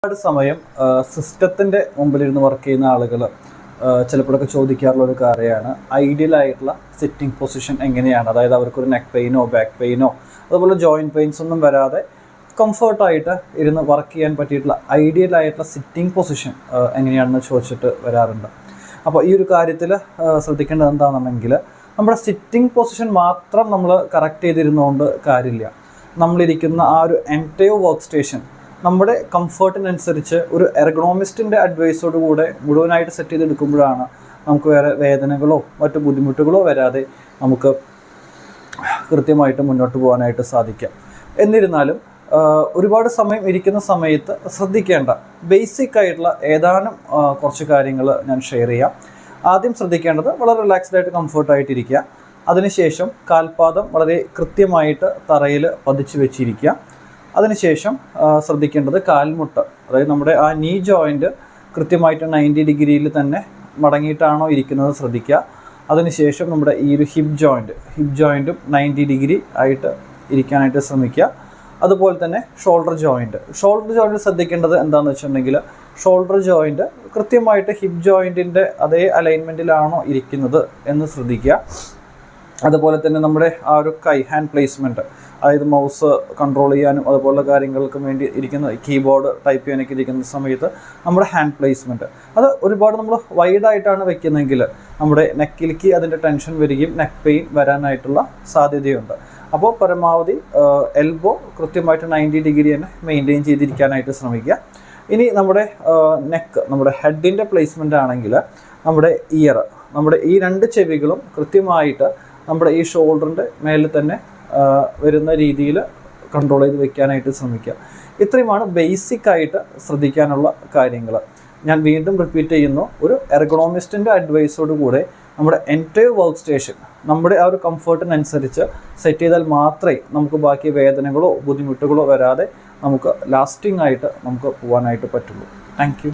ഒരുപാട് സമയം സിസ്റ്റത്തിൻ്റെ മുമ്പിലിരുന്ന് വർക്ക് ചെയ്യുന്ന ആളുകൾ ചിലപ്പോഴൊക്കെ ചോദിക്കാറുള്ള ഒരു കാര്യമാണ് ഐഡിയൽ ആയിട്ടുള്ള സിറ്റിംഗ് പൊസിഷൻ എങ്ങനെയാണ്. അതായത് അവർക്കൊരു നെക്ക് പെയിനോ ബാക്ക് പെയിനോ അതുപോലെ ജോയിൻറ്റ് പെയിൻസ് ഒന്നും വരാതെ കംഫർട്ടായിട്ട് ഇരുന്ന് വർക്ക് ചെയ്യാൻ പറ്റിയിട്ടുള്ള ഐഡിയൽ ആയിട്ടുള്ള സിറ്റിംഗ് പൊസിഷൻ എങ്ങനെയാണെന്ന് ചോദിച്ചിട്ട് വരാറുണ്ട്. അപ്പോൾ ഈ ഒരു കാര്യത്തിൽ ശ്രദ്ധിക്കേണ്ടത് എന്താണെന്നുണ്ടെങ്കിൽ നമ്മുടെ സിറ്റിംഗ് പൊസിഷൻ മാത്രം നമ്മൾ കറക്റ്റ് ചെയ്തിരുന്നതുകൊണ്ട് കാര്യമില്ല. നമ്മളിരിക്കുന്ന ആ ഒരു എൻറ്റയർ വർക്ക് സ്റ്റേഷൻ നമ്മുടെ കംഫർട്ടിനനുസരിച്ച് ഒരു എർഗണോമിസ്റ്റിൻ്റെ അഡ്വൈസോടുകൂടെ മുഴുവനായിട്ട് സെറ്റ് ചെയ്തെടുക്കുമ്പോഴാണ് നമുക്ക് വേറെ വേദനകളോ മറ്റു ബുദ്ധിമുട്ടുകളോ വരാതെ നമുക്ക് കൃത്യമായിട്ട് മുന്നോട്ട് പോകാനായിട്ട് സാധിക്കാം. എന്നിരുന്നാലും ഒരുപാട് സമയം ഇരിക്കുന്ന സമയത്ത് ശ്രദ്ധിക്കേണ്ട ബേസിക് ആയിട്ടുള്ള ഏതാനും കുറച്ച് കാര്യങ്ങൾ ഞാൻ ഷെയർ ചെയ്യാം. ആദ്യം ശ്രദ്ധിക്കേണ്ടത് വളരെ റിലാക്സ്ഡ് ആയിട്ട് കംഫർട്ടായിട്ടിരിക്കുക. അതിനുശേഷം കാൽപാദം വളരെ കൃത്യമായിട്ട് തറയിൽ പതിച്ച് വെച്ചിരിക്കുക. അതിനുശേഷം ശ്രദ്ധിക്കേണ്ടത് കാൽമുട്ട്, അതായത് നമ്മുടെ ആ നീ ജോയിൻറ്റ് കൃത്യമായിട്ട് 90 ഡിഗ്രിയിൽ തന്നെ മടങ്ങിയിട്ടാണോ ഇരിക്കുന്നത് ശ്രദ്ധിക്കുക. അതിനുശേഷം നമ്മുടെ ഈ ഒരു ഹിപ്പ് ജോയിൻറ്റും 90 ഡിഗ്രി ആയിട്ട് ഇരിക്കാനായിട്ട് ശ്രമിക്കുക. അതുപോലെ തന്നെ ഷോൾഡർ ജോയിൻറ്റ് ശ്രദ്ധിക്കേണ്ടത് എന്താണെന്ന് വെച്ചിട്ടുണ്ടെങ്കിൽ ഷോൾഡർ ജോയിൻറ്റ് കൃത്യമായിട്ട് ഹിപ്പ് ജോയിൻറ്റിൻ്റെ അതേ അലൈൻമെൻറ്റിലാണോ ഇരിക്കുന്നത് എന്ന് ശ്രദ്ധിക്കുക. അതുപോലെ തന്നെ നമ്മുടെ ആ ഒരു ഹാൻഡ് പ്ലേസ്മെൻറ്റ്, അതായത് മൗസ് കൺട്രോൾ ചെയ്യാനും അതുപോലുള്ള കാര്യങ്ങൾക്കും വേണ്ടി ഇരിക്കുന്ന കീബോർഡ് ടൈപ്പ് ചെയ്യാനൊക്കെ ഇരിക്കുന്ന സമയത്ത് നമ്മുടെ ഹാൻഡ് പ്ലേസ്മെൻറ്റ് അത് ഒരുപാട് നമ്മൾ വൈഡായിട്ടാണ് വെക്കുന്നതെങ്കിൽ നമ്മുടെ നെക്കിലേക്ക് അതിൻ്റെ ടെൻഷൻ വരികയും നെക്ക് പെയിൻ വരാനായിട്ടുള്ള സാധ്യതയുണ്ട്. അപ്പോൾ പരമാവധി എൽബോ കൃത്യമായിട്ട് 90 ഡിഗ്രി തന്നെ മെയിൻറ്റെയിൻ ചെയ്തിരിക്കാനായിട്ട് ശ്രമിക്കുക. ഇനി നമ്മുടെ നമ്മുടെ ഹെഡിൻ്റെ പ്ലേസ്മെൻ്റ് ആണെങ്കിൽ നമ്മുടെ നമ്മുടെ ഈ 2 ചെവികളും കൃത്യമായിട്ട് നമ്മുടെ ഈ ഷോൾഡറിൻ്റെ മേലെ തന്നെ വരുന്ന രീതിയിൽ കൺട്രോൾ ചെയ്ത് വെക്കാനായിട്ട് ശ്രമിക്കുക. ഇത്രയുമാണ് ബേസിക്കായിട്ട് ശ്രദ്ധിക്കാനുള്ള കാര്യങ്ങൾ. ഞാൻ വീണ്ടും റിപ്പീറ്റ് ചെയ്യുന്നു, ഒരു എർഗണോമിസ്റ്റിൻ്റെ അഡ്വൈസോട് കൂടെ നമ്മുടെ എൻറ്റയർ വർക്ക് സ്റ്റേഷൻ നമ്മുടെ ആ ഒരു കംഫർട്ടിനനുസരിച്ച് സെറ്റ് ചെയ്താൽ മാത്രമേ നമുക്ക് ബാക്കി വേദനകളോ ബുദ്ധിമുട്ടുകളോ വരാതെ നമുക്ക് ലാസ്റ്റിംഗ് ആയിട്ട് നമുക്ക് പോകാനായിട്ട് പറ്റുള്ളൂ. Thank you.